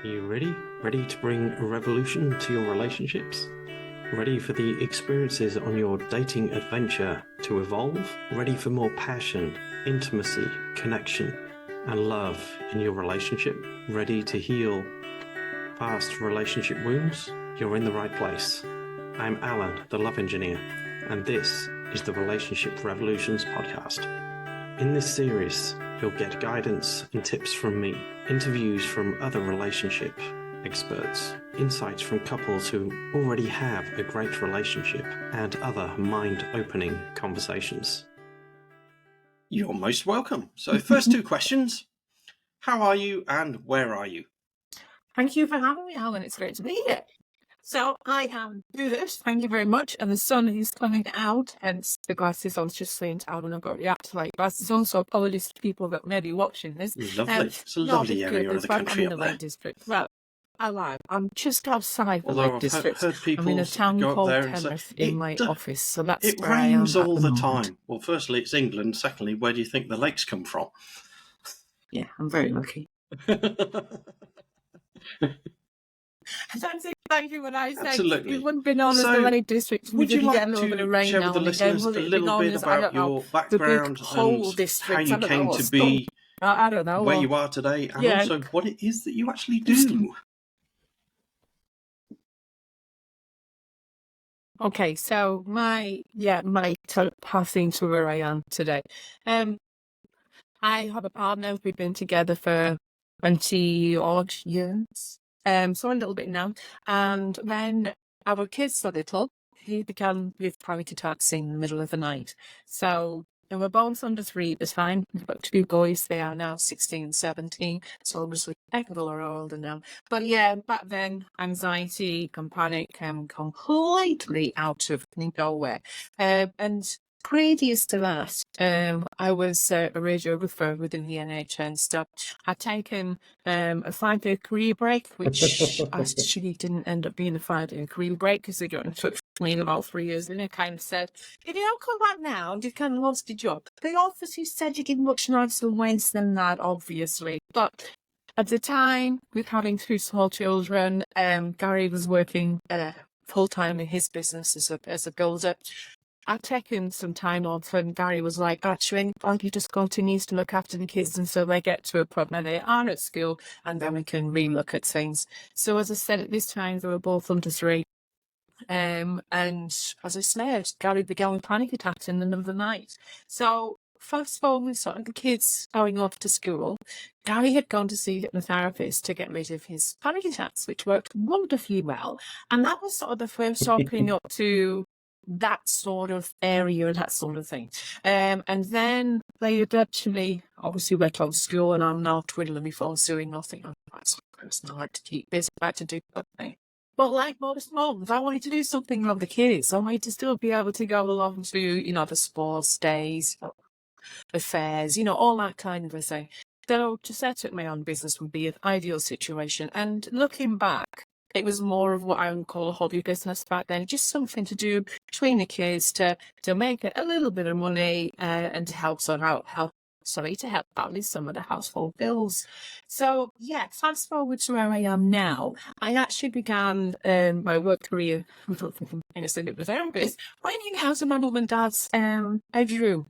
Are you ready? Ready to bring a revolution to your relationships? Ready for the experiences on your dating adventure to evolve? Ready for more passion, intimacy, connection, and love in your relationship? Ready to heal past relationship wounds? You're in the right place. I'm Alan, the Love Engineer, and this is the Relationship Revolutions podcast. In this series, you'll get guidance and tips from me, interviews from other relationship experts, insights from couples who already have a great relationship, and other mind-opening conversations. You're most welcome. So first two questions. How are you and where are you? Thank you for having me, Alan. It's great to be here. So I am good, thank you very much. And the sun is coming out, hence the glasses. I was just saying to Alan, I've got to react to like glasses on, so apologies to people that may be watching this. Lovely. It's a lovely area of the country I'm in up the there. Lake District. Well, I lied. I'm just outside the Although Lake I've District. heard people I'm in a town go up called there and say, Penrith in my office, so that's it where I am rains at all the the moment. time. Well, firstly, it's England. Secondly, where do you think the lakes come from? Yeah, I'm very lucky. That's it. Thank you. When I said Absolutely. it wouldn't be known as the Lake District, Would you like get a little bit of rain share with now the and again, listeners will a it be little known bit as, I about don't know, your the background big whole and district? how you I don't came know, to or be I don't know where or- you are today, and Yeah. also what it is that you actually do? Okay, so my passing to where I am today. I have a partner. We've been together for 20 odd years. So a little bit now. And when our kids were little, he began with panic attacks in the middle of the night. So they were both under 3 at the time. We've got 2 boys. They are now 16 and 17. So obviously a couple are older now. But yeah, back then, anxiety and panic came completely out of nowhere. And previous to that, I was a radiographer within the NHS and stuff. I'd taken a 5-day career break, which actually didn't end up being a 5-day career break because they got in touch with me in about 3 years and they kind of said, if you don't come back now, and you kind of lost your job. The officer said you give much nicer ways than that, obviously. But at the time, with having 2 small children, Gary was working full-time in his business as a builder. I'd taken some time off and Gary was like, actually, you just continues to look after the kids until they get to a point where they are at school and then we can re-look at things. So as I said, at this time, they were both under 3. And as I said, Gary began with panic attacks in the middle of the night. So fast forward, sort of the kids going off to school, Gary had gone to see a hypnotherapist to get rid of his panic attacks, which worked wonderfully well. And that was sort of the first opening up to that sort of area, that sort of thing. And then they eventually obviously went on to school and I'm now twiddling my thumbs doing nothing. That's personal, I like to keep busy, I like to do something. But like most moms, I wanted to do something with the kids. I wanted to still be able to go along to, the sports days, the fairs, all that kind of a thing. So to set up my own business would be an ideal situation. And looking back, it was more of what I would call a hobby business back then, just something to do between the kids to make a little bit of money and to help out with some of the household bills. So yeah, fast forward to where I am now. I actually began my work career as a hypnotherapist running house in my mum and dad's bedroom,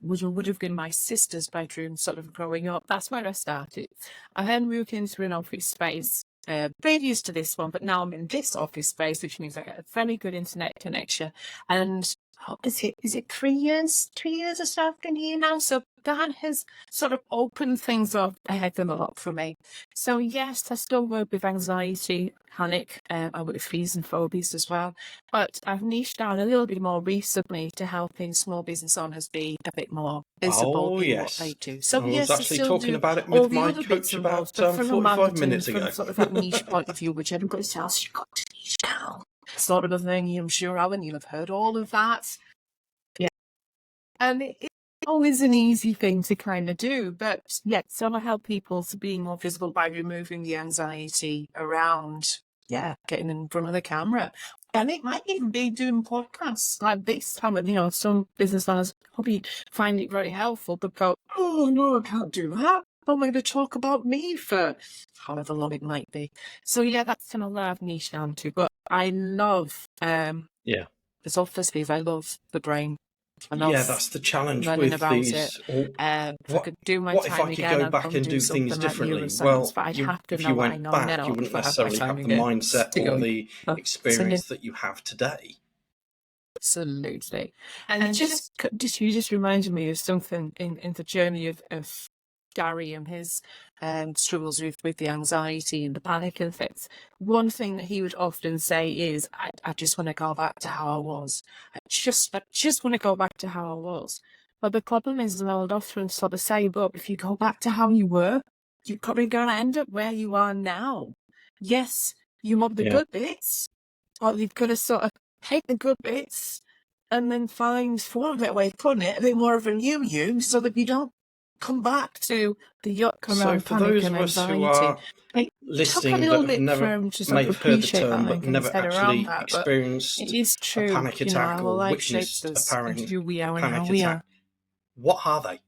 which would have been my sister's bedroom sort of growing up. That's where I started. I then moved into an office space previous to this one, but now I'm in this office space, which means I get a very good internet connection. And is it 3 years? 3 years or so I've been here now. So that has sort of opened things up a heck of a lot for me. So yes, I still work with anxiety, panic, I work with fears and phobias as well. But I've niched down a little bit more recently to helping small business owners be a bit more visible in what they do. So I was yes, actually I still talking do about it all with the my other bits coach and about bobs, but from a 45 marketing, minutes from ago. sort of a niche point of view, which everybody says you've got to niche down, sort of a thing. I'm sure, Alan, you'll have heard all of that. Yeah, and it's always an easy thing to kind of do, but yeah, so I help people to be more visible by removing the anxiety around, getting in front of the camera. And it might even be doing podcasts like this. Some business owners probably find it very helpful, but go, oh no, I can't do that. I'm going to talk about me for however long it might be. So yeah, that's kind of where I've niched down to. But I love Yeah. the philosophy. I love the brain. I Yeah, love that's the challenge learning with about it. these. Or If I could do my what if I time could again, go I'd back probably and do do things something like differently? neuroscience. Well, But I'd have to if know you what I went know back, you now wouldn't if I have my necessarily time have the again mindset to or go. the experience that you have today. Absolutely. And it just reminded me of something in the journey of Gary and his struggles with the anxiety and the panic and things. One thing that he would often say is, I just want to go back to how I was. I just want to go back to how I was. But the problem is, and I would often sort of say, but if you go back to how you were, you're probably going to end up where you are now. Yes, you want the good bits, or you've got to sort of take the good bits and then find, for want of a better way of putting it, a bit more of a new you so that you don't come back to the yuck around For panic those and of us who anxiety. are Like, took a listening little that have bit never to sort may of have heard the appreciate that term and but get his never head around actually that, but it experienced is a true. panic You know, attack our or life shapes witnessed a us into who we are and how panic we attack, are. what are they?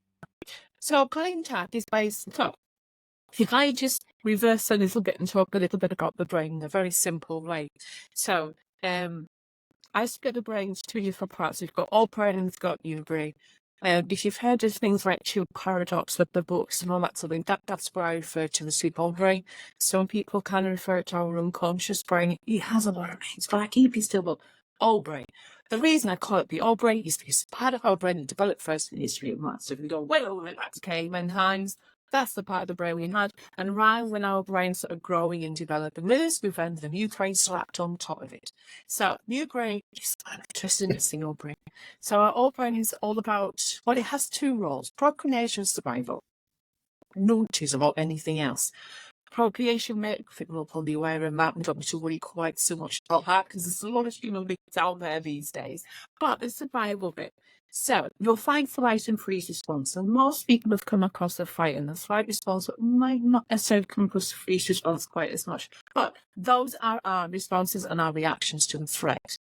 So panic attack is based, so if I just reverse a little bit and talk a little bit about the brain in a very simple way. So, I split the brain into two different parts. You've got old brain and you've got new brain. If you've heard of things like Chill Paradox with the books and all that sort of thing, that's what I refer to as sleep old brain. Some people kind of refer to our unconscious brain. It has a lot of names, but I keep it still old brain. The reason I call it the old brain is because part of our brain that developed first in the history of maths. So if we go way over back to caveman times, that's the part of the brain we had. And right when our brain started growing and developing this, we've had the new brain slapped on top of it. So new brain is kind of interesting. It's the old brain. So our old brain is all about, well, it has two roles: procreation and survival. No choose about anything else. Procreation, I think we'll probably be aware of that. We don't need to worry quite so much about that because there's a lot of human beings out there these days. But the survival bit. So your fight, flight, and freeze response. And most people have come across the fight and the flight response, but might not necessarily come across the freeze response quite as much. But those are our responses and our reactions to a threat.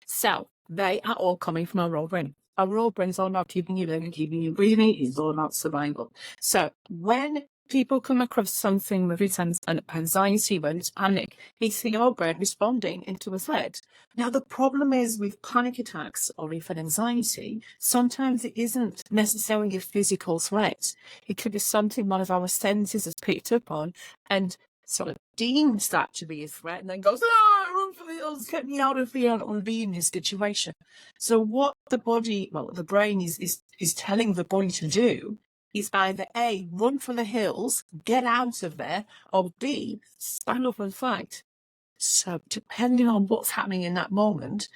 So they are all coming from our old brain. Our old brain is all about keeping you living, keeping you breathing. It's all about survival. So when people come across something with anxiety, when it's panic, it's the old brain responding into a threat. Now, the problem is with panic attacks or even anxiety, sometimes it isn't necessarily a physical threat. It could be something one of our senses has picked up on and sort of deems that to be a threat and then goes, run for the hills, get me out of here, I don't want to be in this situation. So what the brain is telling the body to do is either A, run for the hills, get out of there, or B, stand up and fight. So depending on what's happening in that moment,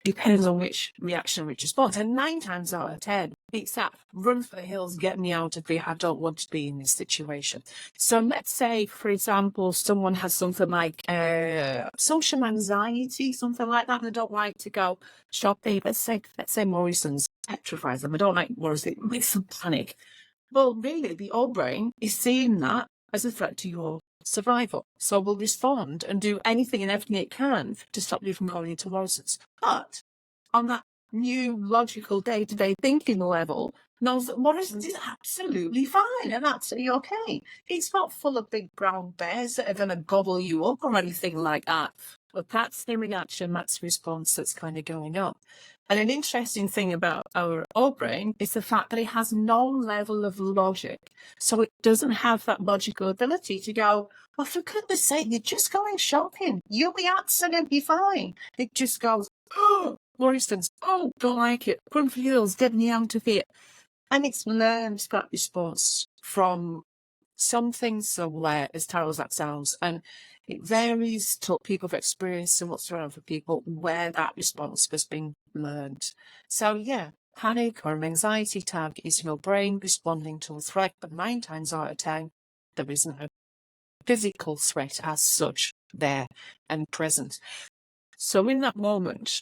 depends on which reaction, which response. And 9 times out of 10, it's that run for the hills, get me out of here, I don't want to be in this situation. So let's say, for example, someone has something like social anxiety, something like that, and they don't like to go shopping. Let's say Morrison's petrifies them. I don't like Morrison. It makes them panic. Well, really, the old brain is seeing that as a threat to your survival. So will respond and do anything and everything it can to stop you from going into Morrison's. But on that new logical day-to-day thinking level, knows that Morrison's is absolutely fine and absolutely okay. It's not full of big brown bears that are going to gobble you up or anything like that. But that's the reaction, that's the response that's kind of going on. And an interesting thing about our old brain is the fact that it has no level of logic. So it doesn't have that logical ability to go, well, for goodness sake, you're just going shopping. You'll be absolutely fine. It just goes, oh, Morrison's, oh, don't like it. Run for the hills, get me out of here. And it's learned that response from something somewhere, as terrible as that sounds. And it varies to people have experienced and what's around for people where that response has been learned. So yeah, panic or an anxiety attack is your brain responding to a threat, but 9 times out of 10, there isn't a physical threat as such there and present. So in that moment,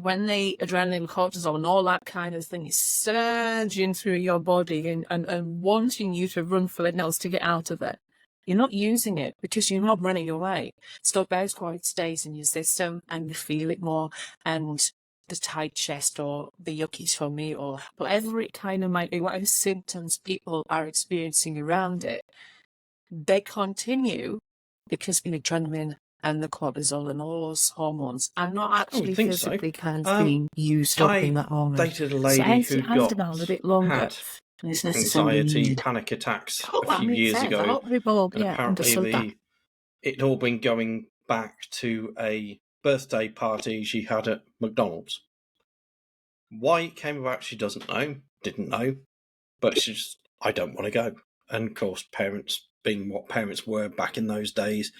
when the adrenaline, cortisol, and all that kind of thing is surging through your body and wanting you to run for the hills to get out of it, you're not using it because you're not running away. So very quiet stays in your system and you feel it more. And the tight chest or the yucky tummy or whatever it kind of might be, whatever symptoms people are experiencing around it, they continue because the adrenaline and the cortisol and all those hormones are not I would actually think so. physically kind of being used up in I that hormone. dated a So it lady has, who it has demand a bit longer. had And it's necessarily anxiety, needed. panic attacks Oh, a that few makes years sense. I ago, hope we've all and understood that. apparently it'd all been going back to a birthday party she had at McDonald's. Why it came about, she didn't know, but she just, I don't want to go. And of course, parents being what parents were back in those days,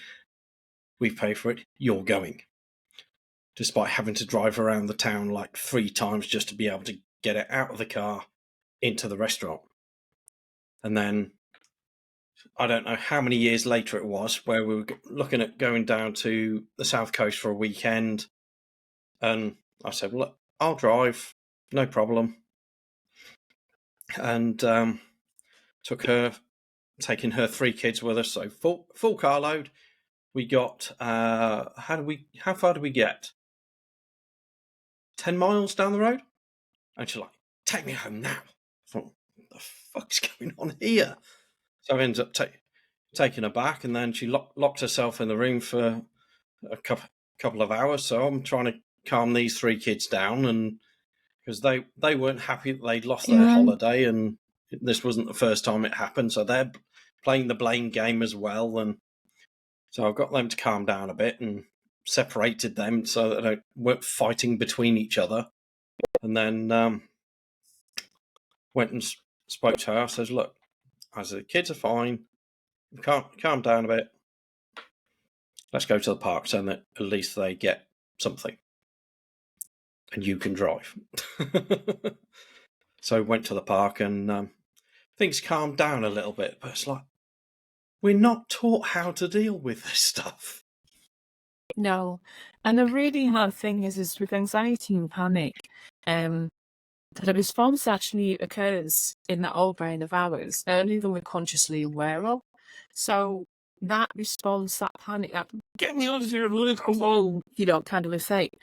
we pay for it, you're going. Despite having to drive around the town like 3 times just to be able to get it out of the car into the restaurant. And then, I don't know how many years later it was, where we were looking at going down to the south coast for a weekend. And I said, well, look, I'll drive, no problem. And taking her 3 kids with us, so full carload. We got, how far did we get? 10 miles down the road? And she's like, take me home now. I thought, what the fuck's going on here? So I ended up taking her back, and then she locked herself in the room for a couple of hours. So I'm trying to calm these 3 kids down, and because they weren't happy that they'd lost their holiday, and this wasn't the first time it happened. So they're playing the blame game as well. And so I've got them to calm down a bit and separated them so that they weren't fighting between each other. And then went and spoke to her. I says, look, I said, the kids are fine. Calm down a bit. Let's go to the park so that at least they get something. And you can drive. So went to the park, and things calmed down a little bit. But it's like, we're not taught how to deal with this stuff. No. And the really hard thing is with anxiety and panic, that a response actually occurs in that old brain of ours earlier than we're consciously aware of. So that response, that panic, that get me out of here, kind of effect,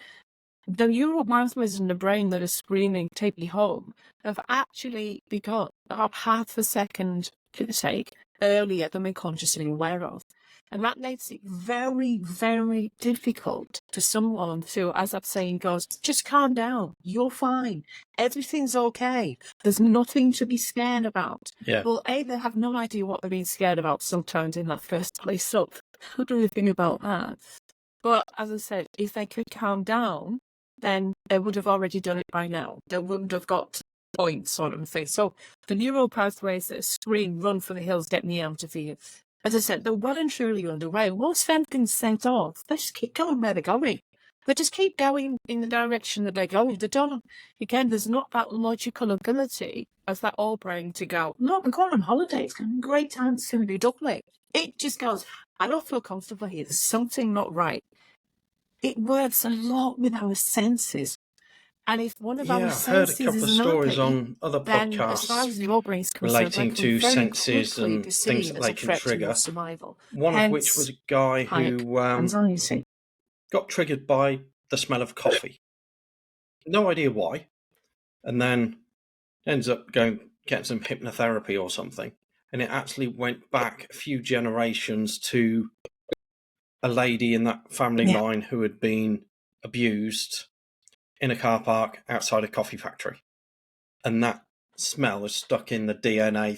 the neural pathways in the brain that are screaming, take me home, have actually begun about half a second, give or take, earlier than we're consciously aware of. And that makes it very, very difficult for someone to, as that saying goes, just calm down. You're fine. Everything's okay. There's nothing to be scared about. Yeah. Well, A, they have no idea what they're being scared about sometimes in that first place. So, who do you think about that? But as I said, if they could calm down, then they would have already done it by now. They wouldn't have got points, sort of thing. So the neural pathways that scream, run for the hills, get me out of here. As I said, they're well and truly underway. Once anything's sent off, they just keep going where they're going. They just keep going in the direction that they're going. They don't, again, there's not that logical ability as that old brain to go, look, we're going on holiday. It's going to be a great time. It's going to be lovely. It just goes, I don't feel comfortable here. There's something not right. It works a lot with our senses. And if one of our senses I've heard a couple of stories on other then as far as podcasts the old brain's concerned, relating to senses and things that they can trigger. One of which was a guy who got triggered by the smell of coffee. No idea why. And then ends up getting some hypnotherapy or something. And it actually went back a few generations to a lady in that family line who had been abused in a car park outside a coffee factory. And that smell was stuck in the DNA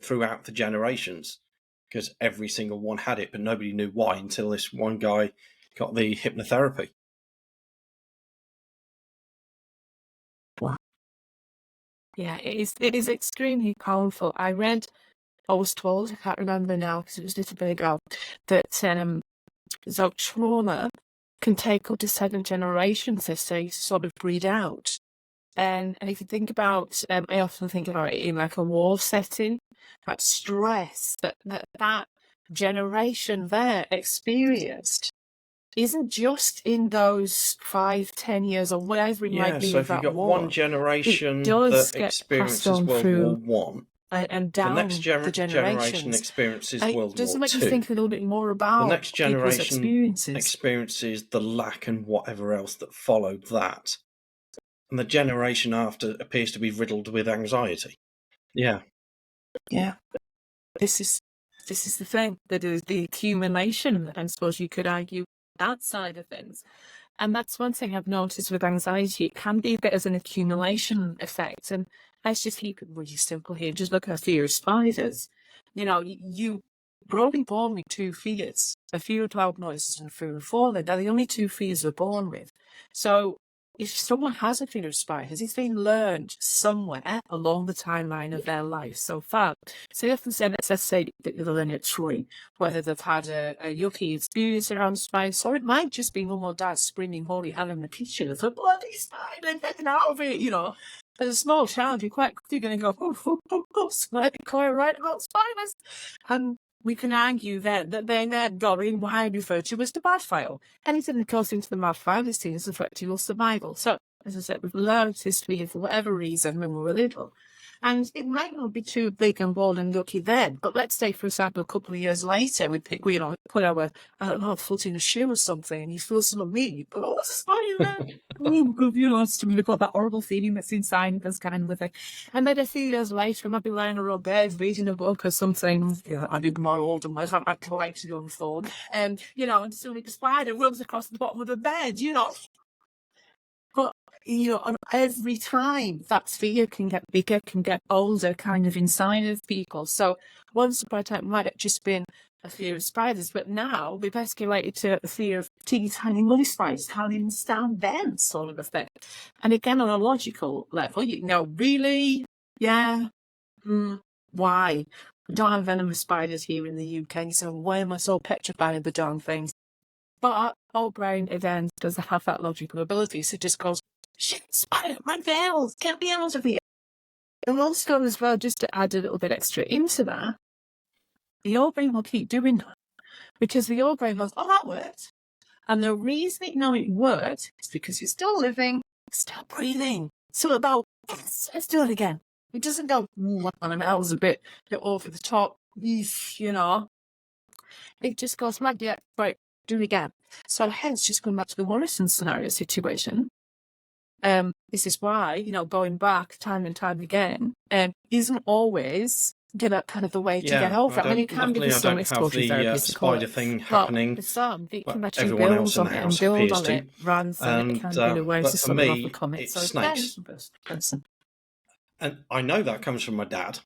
throughout the generations, because every single one had it, but nobody knew why until this one guy got the hypnotherapy. Wow. Yeah, it is extremely powerful. I was told, I can't remember now because it was a little bit ago, that so trauma can take up to 7 generations, they say, to sort of breed out. And if you think about, I often think about it in like a war setting, that stress that generation there experienced isn't just in those 5-10 years or whatever it might be. So if you've got one generation that experiences World War I, and down the next generation experiences World War II. Doesn't make you think a little bit more about the next generation experiences the lack and whatever else that followed that. And the generation after appears to be riddled with anxiety. Yeah. Yeah. This is the thing, that is the accumulation, I suppose you could argue, that side of things. And that's one thing I've noticed with anxiety. It can be a bit of an accumulation effect. And let's just keep it really simple here. Just look at fear of spiders. You probably born with two fears: a fear of loud noises and a fear of falling. They're the only two fears we're born with. So if someone has a fear of spiders, it's been learned somewhere along the timeline of their life so far. So you often say, let's say that they're in a tree, whether they've had a yucky experience around spiders, or it might just be mum or dad screaming holy hell in the kitchen. It's a bloody spider, getting out of it, As a small child, you're quite quickly going to go, slightly quite right about spiders. And we can argue then that they're then going what I refer to as the bad file. Anything that goes into the bad file is seen as a threat to your survival. So, as I said, we've learned this fear for whatever reason when we were little. And it might not be too big and bold and lucky then, but let's say, for example, a couple of years later, we put our foot in a shoe or something, and you feel something mean, but what's the spider there? It's to me, we've got that horrible feeling that's inside us, kind of thing. And then a few years later, I might be lying on a bed reading a book or something. I did my older ones, I might collect it on the phone. And suddenly the spider runs across the bottom of the bed, But, on every time that fear can get bigger, can get older, kind of inside of people. So once upon a time, it might have just been a fear of spiders, but now we've escalated to a fear of teeny tiny money spiders. How do you understand them, sort of a thing? And again, on a logical level, really? Yeah. Why? We don't have venomous spiders here in the UK, so why am I so petrified of the darn things? But our brain, again, doesn't have that logical ability, so it just goes, shit, spider, my veils, get me out of here. And also, as well, just to add a little bit extra into that, your brain will keep doing that, because your brain goes, oh, that worked. And the reason it worked is because you're still living, still breathing. So about, yes, let's do it again. It doesn't go, that was a bit over the top, It just goes, yeah, right, do it again. So hence, just going back to the Morrison scenario situation, this is why, going back time and time again, isn't always kind of the way to get over it. It can be the some exposure therapy spider thing happening. For some, it can actually everyone build else in on the it and house build appears on to. it rather than it can be in a way to sort of overcome it. It's so snakes. Person. And I know that comes from my dad.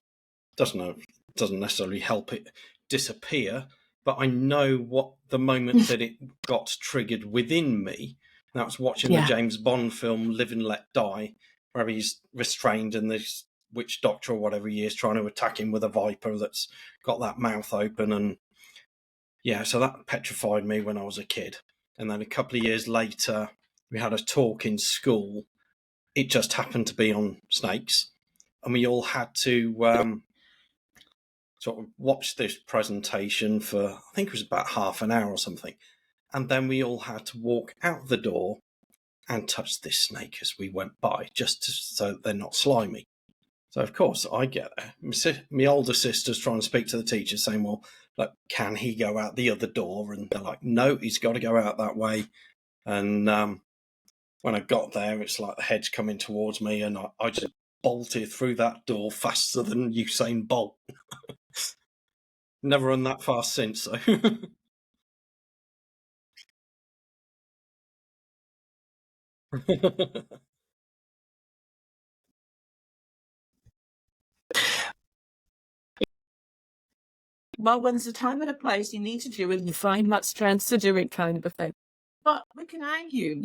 Doesn't necessarily help it disappear, but I know what the moment that it got triggered within me. That was watching the James Bond film Live and Let Die, where he's restrained and this witch doctor or whatever he is trying to attack him with a viper that's got that mouth open. And yeah, so that petrified me when I was a kid. And then a couple of years later, we had a talk in school. It just happened to be on snakes. And we all had to sort of watch this presentation for, I think it was about half an hour or something. And then we all had to walk out the door and touch this snake as we went by, so they're not slimy. So, of course, I get there. My older sister's trying to speak to the teacher saying, well, like, can he go out the other door? And they're like, no, he's got to go out that way. And when I got there, it's like the head's coming towards me, and I just bolted through that door faster than Usain Bolt. Never run that fast since, so. Well, when there's a time and a place, you need to do it, and you find that strength to do it, kind of a thing. But we can argue,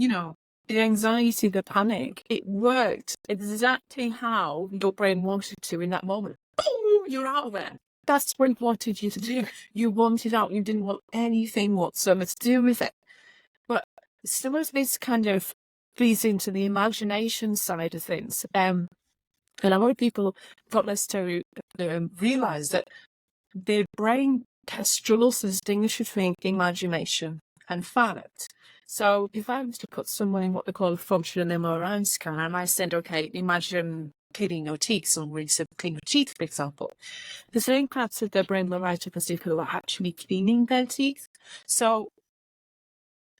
the anxiety, the panic, it worked exactly how your brain wanted to in that moment. Boom, you're out of there. That's what it wanted you to do. You wanted out. You didn't want anything whatsoever to do with it. But some of this kind of feeds into the imagination side of things. And a lot of people got us to realize that the brain struggles to distinguish between imagination and fact. So if I was to put someone in what they call a functional MRI scan, and I said, okay, imagine cleaning your teeth, someone really said clean your teeth, for example, the same parts of their brain will light up as if they were actually cleaning their teeth. So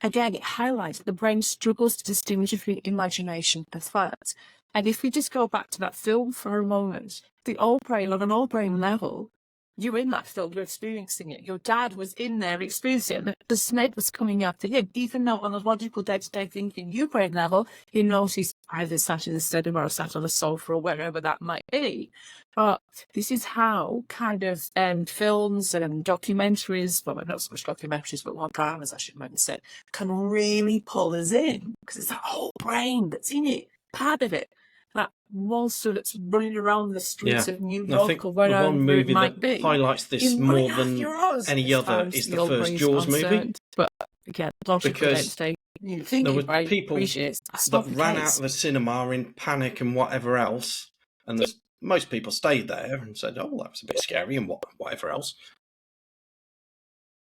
again, it highlights the brain struggles to distinguish between imagination and fact. And if we just go back to that film for a moment, the old brain, on an old brain level, you're in that film, you're experiencing it. Your dad was in there experiencing it. The snake was coming after him, even though on a logical day-to-day thinking, your brain level, he knows he's either sat in the cinema or sat on a sofa or wherever that might be. But this is how kind of films and documentaries, well, not so much documentaries, but more dramas, I should maybe say, can really pull us in, because it's that whole brain that's in it, part of it. That monster that's running around the streets of New And I York think or the one wherever it movie might that be. highlights this You more might have than yours any as other far as is the old first brain's Jaws movie, concerned. But again, logical because day-to-day there thinking, were right, people appreciates that's that not the ran out case. of the cinema in panic and whatever else, and most people stayed there and said, "Oh, that was a bit scary," and whatever else.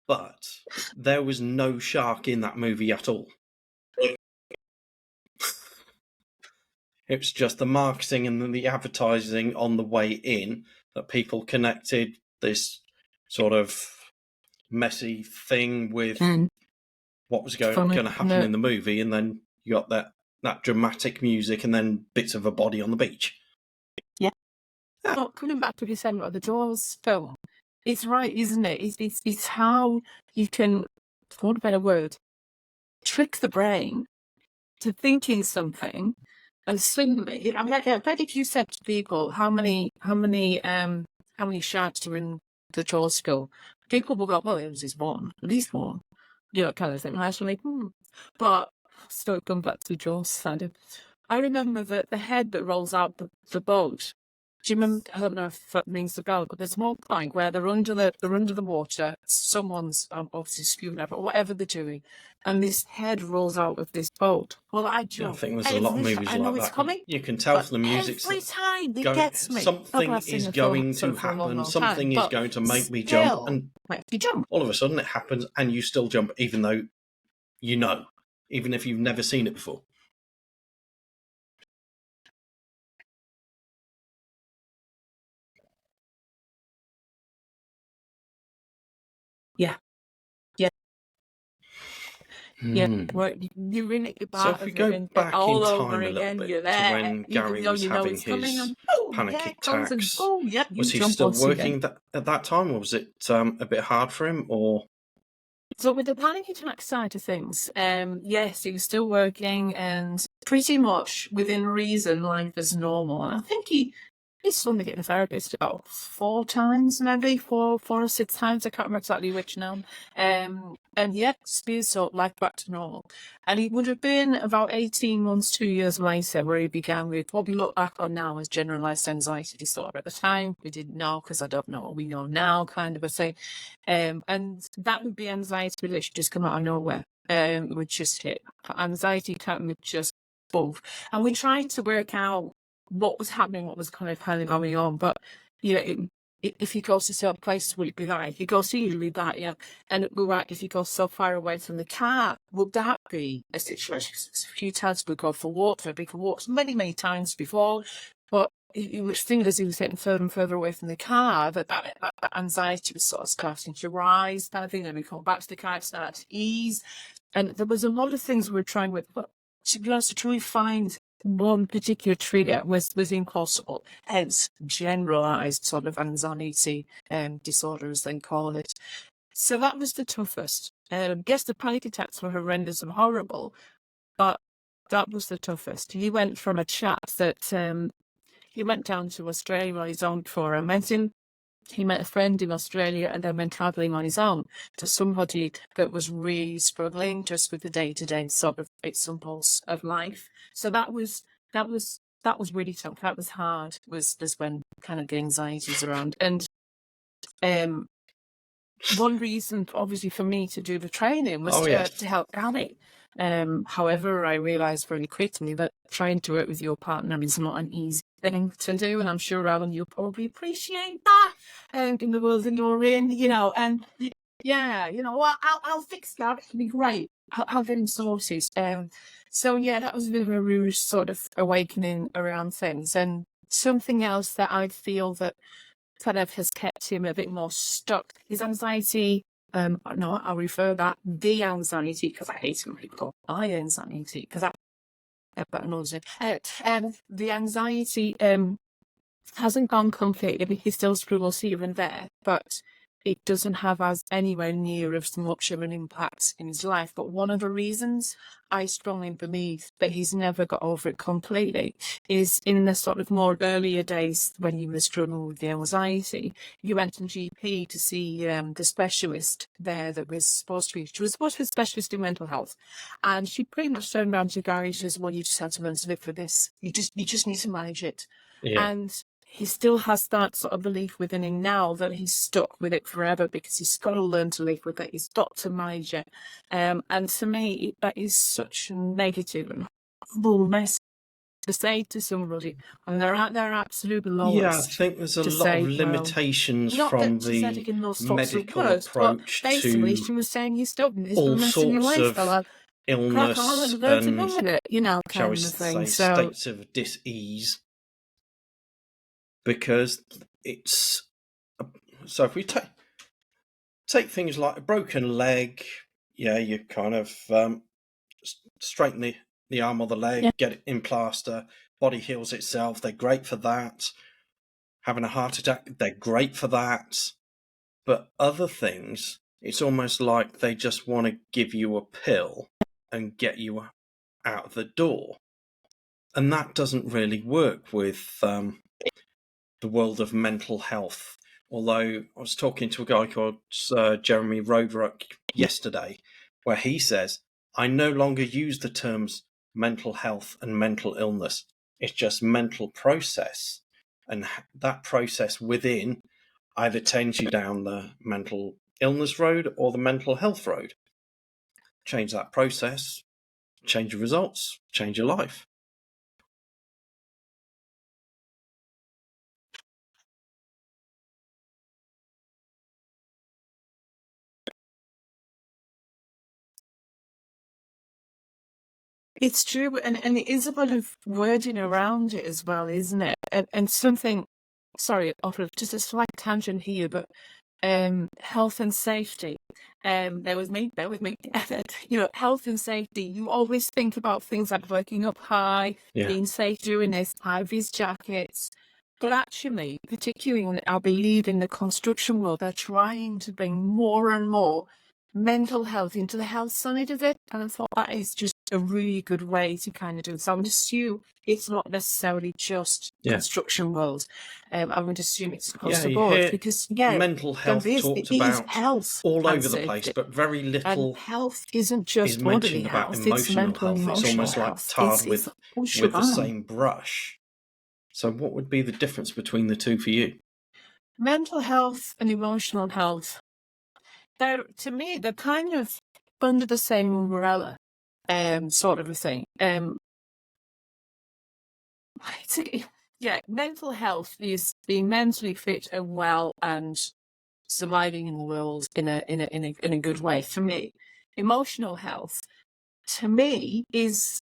But there was no shark in that movie at all. It was just the marketing and the advertising on the way in that people connected this sort of messy thing with what was going to happen in the movie, and then you got that dramatic music and then bits of a body on the beach. Yeah. Well, coming back to what you said about the Jaws film, it's right, isn't it? It's how you can, for want of a better word, trick the brain to thinking something, and suddenly, I mean, I bet if you said to people how many sharks were in the Jaws school, people will go, well, it was just one, at least one, kind of thing. And I was like, But still come back to Jaws side. I remember that the head that rolls out the boat. Do you remember? I don't know if that rings a bell, but there's one point where they're under the water. Someone's obviously spewing out, or whatever they're doing, and this head rolls out of this boat. Well, I think there's a lot of movies I know like it's that. coming. You can tell from the music. Every time it gets me. Something is going to happen. Something is going to make me jump, and if you jump, all of a sudden it happens, and you still jump, even though even if you've never seen it before. Yeah. You're in it. So if we go back in time a little bit to when Gary was having his panic attacks, was he still working at that time, or was it a bit hard for him? Or so with the panic attack side of things, yes, he was still working and pretty much within reason, life is normal. And I think he's only getting a therapist about 4 times, maybe 4 or 6 times. I can't remember exactly which now. And yeah, speeds up, life back to normal. And it would have been about 18 months, 2 years later, where he began with what we look back on now as generalized anxiety disorder. At the time, we didn't know, because I don't know what we know now, kind of a thing. And that would be anxiety that should just come out of nowhere. It would just hit. Anxiety attack would just boom. And we tried to work out what was happening, what was kind of going on. But, if he goes to certain places, will it be that? If he goes to usually that, yeah. And it will right, if you go so far away from the car, will that be a situation? A few times we go for walks, many, many times before. But it was things as he was getting further and further away from the car, that anxiety was sort of starting to rise, kind of thing. And we come back to the car, it started to ease. And there was a lot of things we were trying with, but to be honest, to try and find one particular trigger was impossible. Hence, generalized sort of anxiety disorder, as they call it. So that was the toughest. Yes, the panic attacks were horrendous and horrible, but that was the toughest. He went from a chap that he went down to Australia on his own before I met him. He met a friend in Australia and then went travelling on his own, to somebody that was really struggling just with the day-to-day sort of bits and pulse of life. So that was really tough. That was hard. Was when kind of the anxieties around. And one reason, obviously, for me to do the training was to help Gary. However, I realised very quickly that trying to work with your partner is not an easy thing to do, and I'm sure, Alan, you'll probably appreciate that. In the world that you're in, and yeah, I'll fix that. It'll be great. I'll get him sorted. So yeah, that was a bit of a rude sort of awakening around things, and something else that I feel that kind of has kept him a bit more stuck. His anxiety no, I'll refer that the anxiety, because I hate when people call my anxiety, because that knows it. The anxiety hasn't gone completely. He still struggles here and there, but it doesn't have as anywhere near as much of an impact in his life. But one of the reasons I strongly believe that he's never got over it completely is in the sort of more earlier days when he was struggling with the anxiety, you went to GP to see the specialist there that was supposed to be, she was supposed to be a specialist in mental health. And she pretty much turned around to Gary and says, well, you just have to learn to live with this. You just need to manage it. Yeah. And he still has that sort of belief within him now that he's stuck with it forever because he's got to learn to live with it. He's got to manage it. And to me, that is such a negative and horrible message to say to somebody. And they're at their absolute lowest. Yeah, I think there's a lot of limitations from the medical approach basically, to she was saying, you stop this all messing your sorts life, of illness and, you know, shall we kind of thing. say, states of dis-ease. Because it's... So if we take things like a broken leg, yeah, you kind of straighten the arm or the leg, get it in plaster, body heals itself, they're great for that. Having a heart attack, they're great for that. But other things, it's almost like they just want to give you a pill and get you out of the door. And that doesn't really work with the world of mental health. Although I was talking to a guy called Jeremy Roadruck yesterday, where he says, I no longer use the terms mental health and mental illness. It's just mental process. And that process within either takes you down the mental illness road or the mental health road. Change that process, change your results, change your life. It's true, and it is a bit of wording around it as well, isn't it? And something, sorry, off of just a slight tangent here, but health and safety. Bear with me. You know, health and safety. You always think about things like working up high, being safe doing this, high-vis jackets. But actually, particularly, I believe in the construction world, they're trying to bring more and more mental health into the health side of it. And I thought that is just a really good way to kind of do it. So I would assume it's not necessarily just construction world. I would assume it's across the board because mental health talked about health all over the place, but very little. And health isn't just bodily about health; emotional it's mental health. and emotional it's almost health. like tarred with the same brush. So what would be the difference between the two for you? Mental health and emotional health. To me, they're kind of under the same umbrella, sort of a thing. Mental health is being mentally fit and well and surviving in the world in a good way. For me, emotional health, to me, is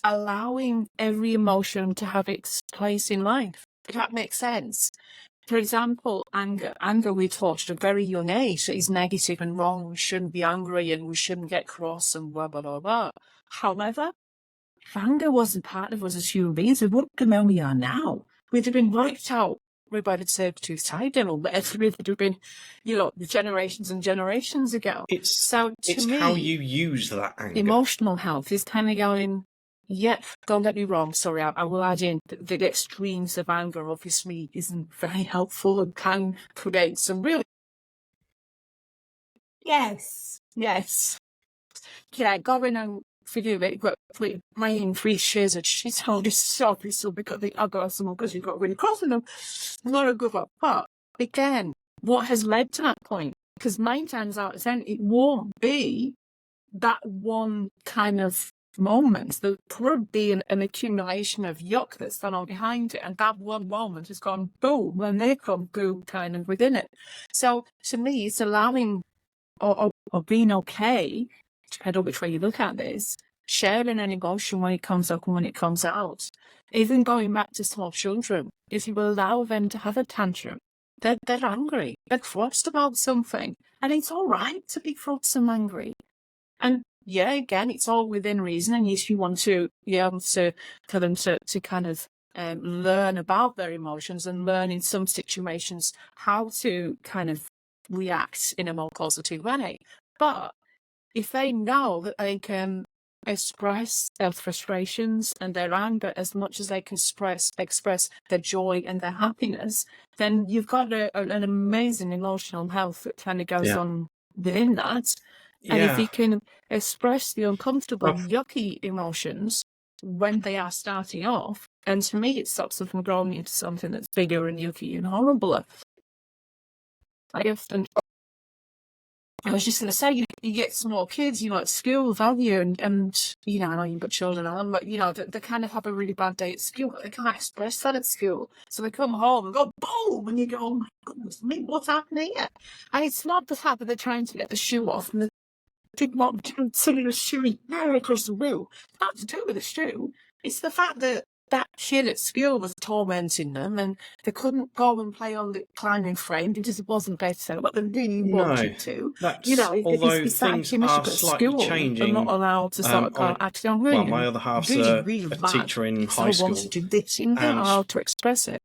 allowing every emotion to have its place in life. If that makes sense. For example, anger. Anger we taught at a very young age that is negative and wrong. We shouldn't be angry and we shouldn't get cross and blah, blah, blah, blah. However, if anger wasn't part of us as human beings, we wouldn't be where we are now. We'd have been wiped out. We might have served two side dinner, but it would have been, generations and generations ago. It's me, how you use that anger. Emotional health is kind of going, don't get me wrong, sorry, I will add in the extremes of anger obviously isn't very helpful and can create some really... Yes. Yeah, going on for you, but my increased shares of shit hole is so because I got someone because you've got really crossing them. Not a good one. But again, what has led to that point? Because 9 times out of 10, it won't be that one kind of moments. There'll probably be an accumulation of yuck that's gone on behind it, and that one moment has gone boom, and they come boom kind of within it. So to me, it's allowing or being okay, depending on which way you look at this, sharing an emotion when it comes up and when it comes out. Even going back to small children, if you allow them to have a tantrum, they're angry. They're crossed about something. And it's all right to be cross and angry. And yeah, again, it's all within reason. And if you want to be able to, for them to kind of learn about their emotions and learn in some situations how to kind of react in a more positive way. But if they know that they can express their frustrations and their anger as much as they can express their joy and their happiness, then you've got an amazing emotional health that kind of goes on within that. And if Yeah. you can express the uncomfortable, Well, yucky emotions when they are starting off, and to me, it stops them from growing into something that's bigger and yucky and horrible. I often I was just going to say, you get small kids, at school, value, and I know you've got children on, but, they kind of have a really bad day at school, but they can't express that at school. So they come home and go, boom, and you go, oh my goodness me, what's happening here? And it's not the fact that they're trying to get the shoe off and they didn't want to suddenly the shoe across the room. It's not to do with the shoe. It's the fact that that kid at school was tormenting them and they couldn't go and play on the climbing frame because it wasn't better, but they really no, wanted to. although It's that things are issue at slightly school. They're not changing. allowed to sort of go, actually, I'm Well, really, my other half's really, a really bad. teacher in So I high want school, to do this. You're not and allowed to express it.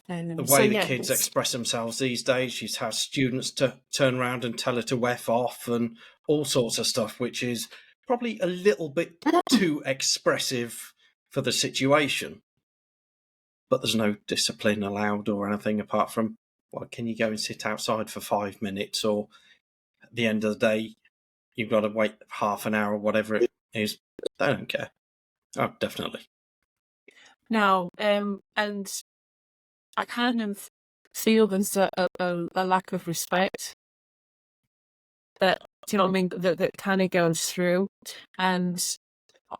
the way the kids express themselves these days, she's had students to turn around and tell her to F off and all sorts of stuff, which is probably a little bit too expressive for the situation. But there's no discipline allowed or anything apart from, well, can you go and sit outside for 5 minutes? Or at the end of the day, you've got to wait half an hour or whatever it is. They don't care. Oh, definitely. No, and I kind of feel there's a lack of respect that, do you know what I mean, that kind of goes through. And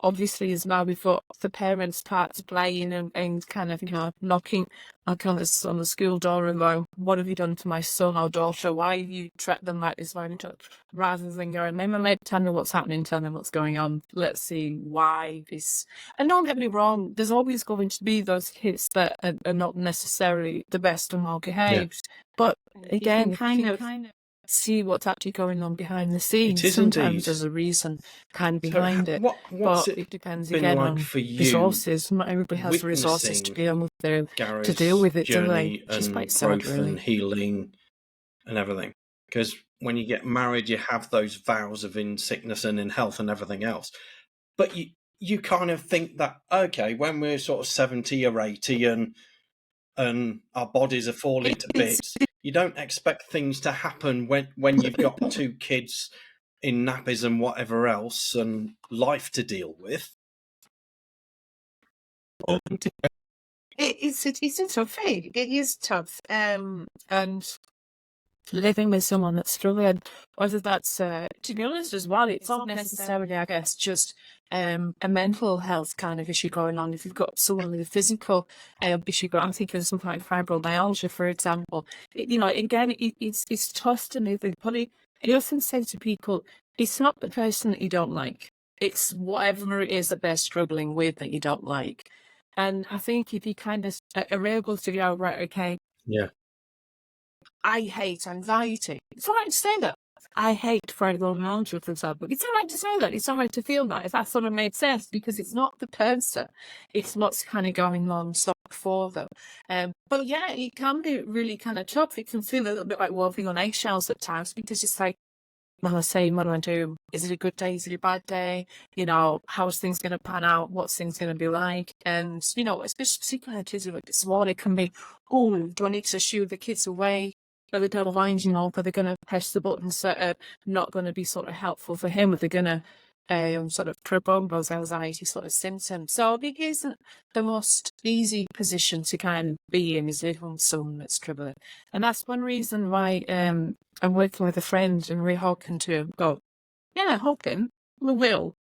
obviously as well, we've got the parents' parts playing and kind of, knocking on the school door and going, what have you done to my son or daughter? Why have you treated them like this? Rather than going, Mama, tell me what's happening, tell me what's going on. Let's see why this. And don't get me wrong, there's always going to be those kids that are not necessarily the best and well behaved. But again, kind of see what's actually going on behind the scenes. It is Sometimes indeed. there's a reason kind of behind it. What's but it depends been again like on for you resources. Not everybody has the resources to be able to deal with it, do they? journey Which is and quite sad, growth really. and healing and everything? Because when you get married, you have those vows of in sickness and in health and everything else. But you kind of think that, okay, when we're sort of 70 or 80 and our bodies are falling to bits, you don't expect things to happen when you've got two kids in nappies and whatever else and life to deal with. It's a tough thing. It is tough. And living with someone that's struggling, whether that's, to be honest as well, it's not necessarily, I guess, just a mental health kind of issue going on. If you've got someone with a physical issue going on, I'm thinking of something like fibromyalgia, for example. It's tough to live with. But I often say to people, it's not the person that you don't like. It's whatever it is that they're struggling with that you don't like. And I think if you kind of are able to go, right, okay, yeah, I hate anxiety. It's all right to say that. I hate fibromyalgia, for example. It's all right to say that. It's all right to feel that. If that sort of made sense, because it's not the person. It's what's kind of going on for them. But yeah, it can be really kind of tough. It can feel a little bit like walking on eggshells at times because it's like, well, I say, what do I do? Is it a good day? Is it a bad day? How's things going to pan out? What's things going to be like? And, especially particularly like this one, it can be, oh, do I need to shoo the kids away? Are they double lines, are they going to press the buttons that are not going to be sort of helpful for him? Are they going to sort of prolong those anxiety sort of symptoms? So it isn't the most easy position to kind of be in, is it, on someone that's struggling. And that's one reason why I'm working with a friend and we're hoping to go, yeah, hoping we will.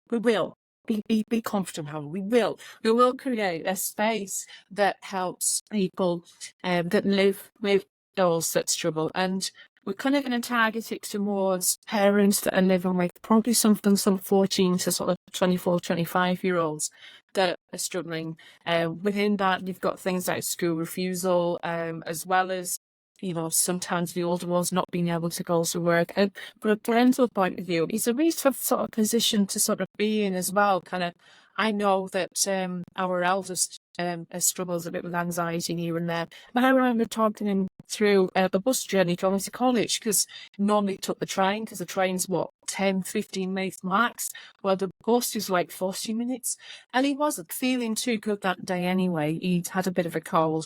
Be comfortable. We will create a space that helps people that live with those that struggle. And we're kind of going to target it towards parents that are living with probably some 14 to sort of 24, 25-year-olds that are struggling. Within that, you've got things like school refusal, as well as sometimes the older ones not being able to go to work. And from a parental point of view, it's a really tough sort of position to sort of be in as well. Kind of, I know that our eldest struggles a bit with anxiety here and there. But I remember talking him through the bus journey going to college, because normally took the train, because the train's 10, 15 minutes max. Well, the bus is like 40 minutes. And he wasn't feeling too good that day anyway. He'd had a bit of a cold.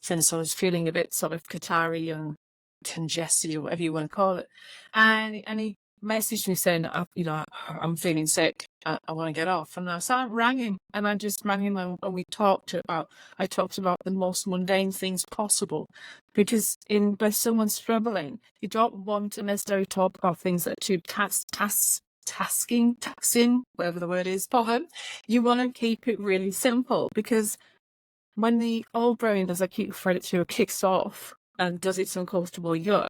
And so I was feeling a bit sort of catary and congested, or whatever you want to call it. And he messaged me saying, I'm feeling sick. I want to get off. And so I rang him, and I just rang him, and I talked about the most mundane things possible. Because when someone's struggling, you don't want to necessarily talk about things that are too taxing, whatever the word is for him. You want to keep it really simple, because when the old brain, as I keep referring to, kicks off and does its uncomfortable yuck,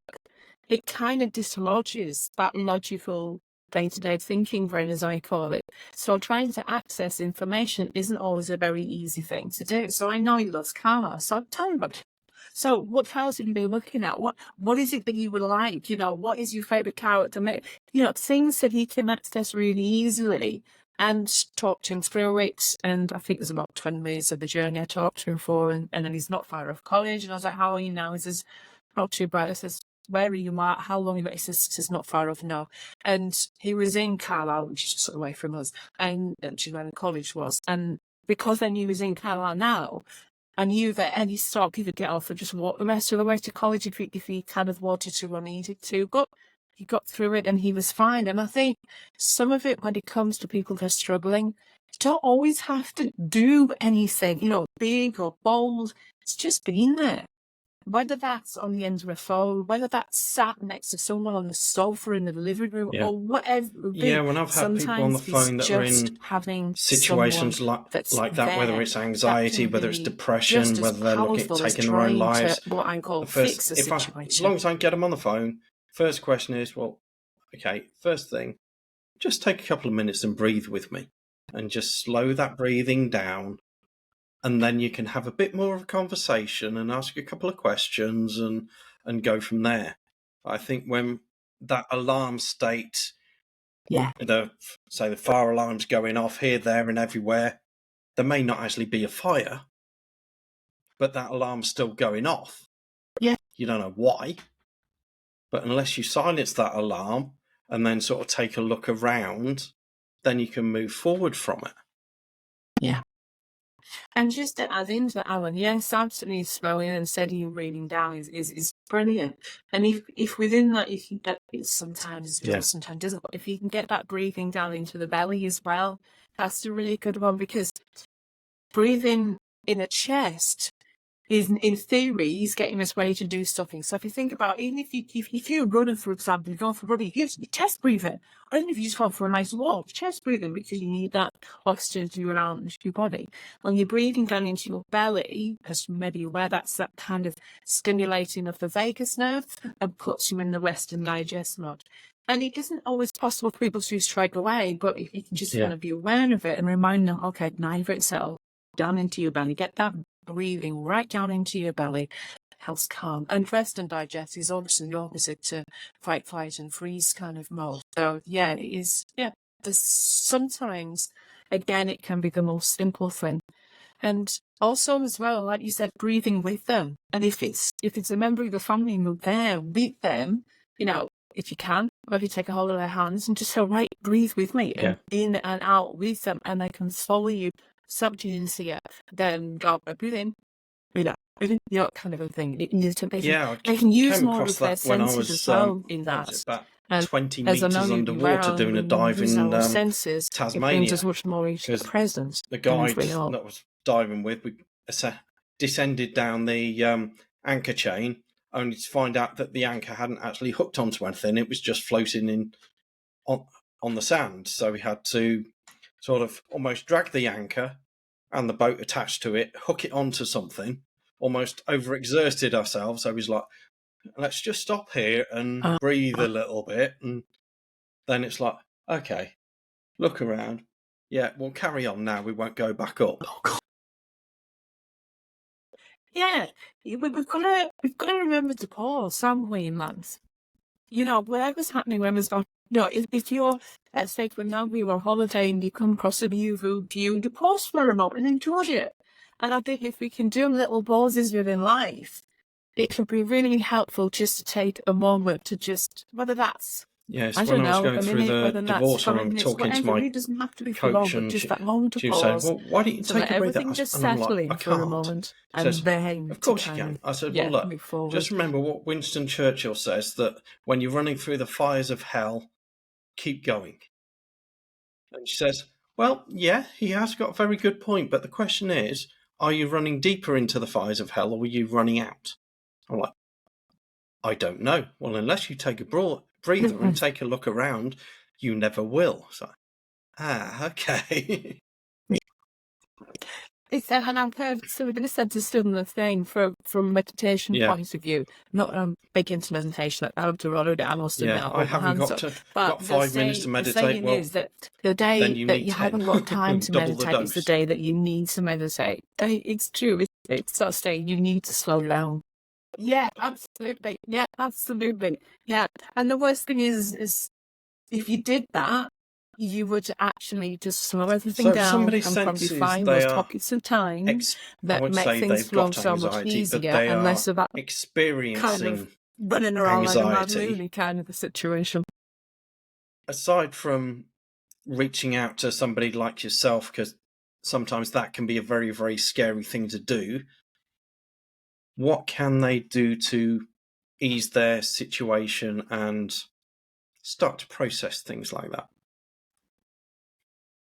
it kind of dislodges that logical day-to-day thinking brain, as I call it. So trying to access information isn't always a very easy thing to do. So I know he loves cars, so I'm telling him, so what cars have you been looking at? What is it that you would like? What is your favourite car to make? Things that he can access really easily, and talk to him through it. And I think there's about 20 minutes of the journey I talked to him for, and then he's not far off college. And I was like, how are you now? He says, not too bad. I says, where are you at? How long? He says, not far off now. And he was in Carlisle, which is just away from us, and which is where the college was. And because I knew he was in Carlisle now, I knew that any stop he could get off and just walk the rest of the way to college if he kind of wanted to or needed to. But he got through it and he was fine. And I think some of it, when it comes to people that are struggling, you don't always have to do anything, big or bold. It's just being there. Whether that's on the end of a phone, whether that's sat next to someone on the sofa in the living room, or whatever it would be. Yeah, when I've had people on the phone that are in having situations like that, whether it's anxiety, whether it's depression, whether they're taking their own lives. As long as I can get them on the phone, first question is, well, okay, first thing, just take a couple of minutes and breathe with me, and just slow that breathing down. And then you can have a bit more of a conversation and ask a couple of questions and go from there. I think when that alarm state, the fire alarm's going off here, there, and everywhere, there may not actually be a fire, but that alarm's still going off. Yeah. You don't know why, but unless you silence that alarm and then sort of take a look around, then you can move forward from it. Yeah. And just to add into that, Alan, yes, absolutely, slowing and steady breathing down is brilliant. And if within that, if you get it, sometimes does, sometimes doesn't, but if you can get that breathing down into the belly as well, that's a really good one, because breathing in a chest is, in theory, he's getting us ready to do something. So if you think about, even if you're running, for example, you're going for running, you chest breathing. Or even if you just go for a nice walk, chest breathing, because you need that oxygen to around your body. When you're breathing down into your belly, as you may be aware, that's that kind of stimulating of the vagus nerve and puts you in the rest and digest mode. And it isn't always possible for people to do straight away, but if you can just want to be aware of it and remind them, okay, now you've itself down into your belly, get that breathing right down into your belly, helps calm. And rest and digest is obviously the opposite to fight, flight, and freeze kind of mode. So it is. There's sometimes, again, it can be the most simple thing. And also as well, like you said, breathing with them. And if it's a member of the family and you're there with them, if you can, maybe take a hold of their hands and just say, right, breathe with me, and in and out with them, and they can follow you subconsciously, then go, breathe in, breathe out, kind of a thing. They can use more of their senses as well in that. About 20 metres underwater doing a dive in senses, Tasmania. It brings us much more into the present. The guide that was diving with, we descended down the anchor chain, only to find out that the anchor hadn't actually hooked onto anything. It was just floating on the sand. So we had to sort of almost drag the anchor and the boat attached to it, hook it onto something, almost overexerted ourselves. So it was like, let's just stop here and breathe a little bit. And then it's like, okay, look around. Yeah, we'll carry on now. We won't go back up. Yeah, we've got to remember to pause, haven't we, man? You know, whatever's happening, whatever's going, if you're, let's say, for now, we were holidaying, you come across a new view, you pause for a moment and enjoy it. And I think if we can do little pauses within life, it can be really helpful just to take a moment to just, whether that's, Yes, I when don't I was know, going a through minute, the whether that's divorce, I 5 remember minutes, talking to whatever. It my really doesn't have to be for long, coach, but and just that moment to she was saying, pause "Well, why don't you to take let a breather?" everything just And I'm like, settle "I in for a can't." moment She says, and then "Of to course you kind can." of, I said, "Well, yeah, look, move forward. just remember what Winston Churchill says, that when you're running through the fires of hell, keep going." And she says, "Well, yeah, he has got a very good point, but the question is, are you running deeper into the fires of hell, or are you running out?" I'm like, "I don't know." "Well, unless you take a breather and take a look around, you never will." So, okay. It's and I've heard so we're going to send a similar thing from meditation Yeah, point of view. Not big into meditation. I love to run it. I must admit, yeah. I I hold my haven't hands up. But got 5 minutes to the meditate. saying Well, is that the then day you that need you 10. haven't got time to Double the meditate is the dose. day that you need to meditate. It's true. It's that saying you need to slow down. Yeah, absolutely. Yeah, absolutely. Yeah, and the worst thing is if you did that, you would actually just slow everything So if down somebody and probably senses find they those are, pockets of time I that would make say things they've flow got so much anxiety, but easier they and less are of that kind of experiencing running around like a mad anxiety, loony kind of a situation. aside from reaching out to somebody like yourself, because sometimes that can be a very, very scary thing to do, what can they do to ease their situation and start to process things like that?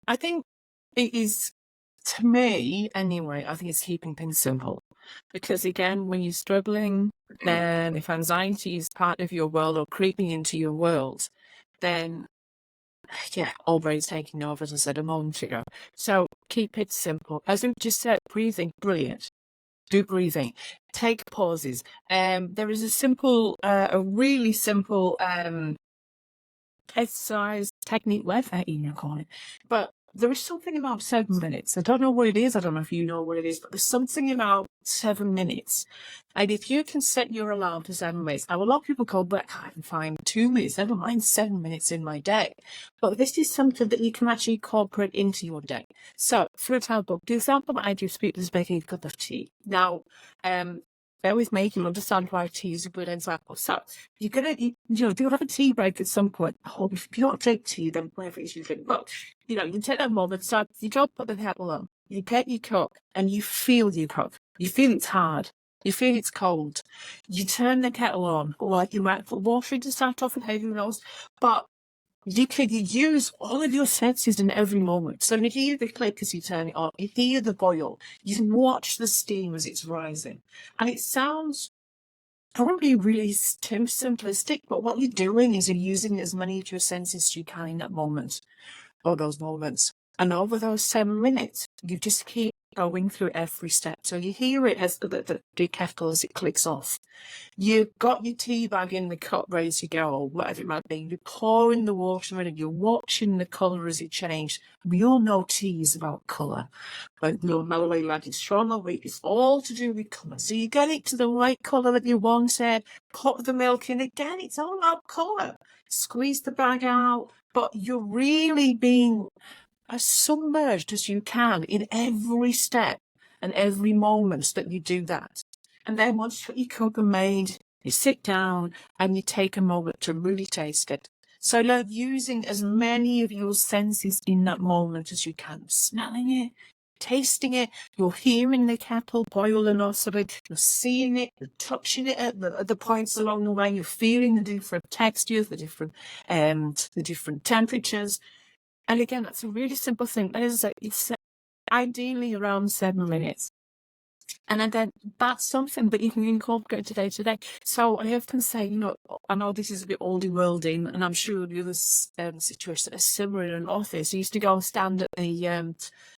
I think it is, to me anyway, I think it's keeping things simple. Because again, when you're struggling, then if anxiety is part of your world or creeping into your world, then yeah, always taking over, as I said a moment ago. So keep it simple. As we just said, breathing, brilliant. Do breathing. Take pauses. There is a really simple exercise technique, whatever you call it. But there is something about 7 minutes. I don't know what it is. I don't know if you know what it is, but there's something about 7 minutes. And if you can set your alarm for 7 minutes, now a lot of people go, but I can't find 2 minutes. Never mind 7 minutes in my day. But this is something that you can actually incorporate into your day. So, for example, the example that I do speak is making a cup of tea. Now, bear with me, you understand why tea is a good example. So, you're gonna, do have a tea break at some point. Or if you don't drink tea, then whatever it is you drink. But, you take that moment, so you don't put the kettle on. You get your cup and you feel your cup. You feel it's hard. You feel it's cold. You turn the kettle on, or you might put water in to start off with, who knows. But you can use all of your senses in every moment. So you hear the click as you turn it on, you hear the boil, you can watch the steam as it's rising. And it sounds probably really too simplistic, but what you're doing is you're using as many of your senses as you can in that moment, or those moments. And over those 7 minutes, you just keep going through every step. So you hear it as the kettle as it clicks off. You've got your tea bag in the cup ready to go, or whatever it might be. You're pouring the water in and you're watching the colour as it changes. We all know tea is about colour. But mellow like it's strong or weak, it's all to do with colour. So you get it to the right colour that you wanted, put the milk in again, it's all about colour. Squeeze the bag out, but you're really being as submerged as you can in every step and every moment that you do that. And then once your cup are made, you sit down and you take a moment to really taste it. So like using as many of your senses in that moment as you can. Smelling it, tasting it, you're hearing the kettle boiling or something, you're seeing it, you're touching it at the points along the way, you're feeling the different textures, the different temperatures. And again, that's a really simple thing. It's ideally around 7 minutes. And then that's something that you can incorporate today. So I often say, I know this is a bit oldie worldy, and I'm sure the other situations are similar in an office. I used to go and stand at the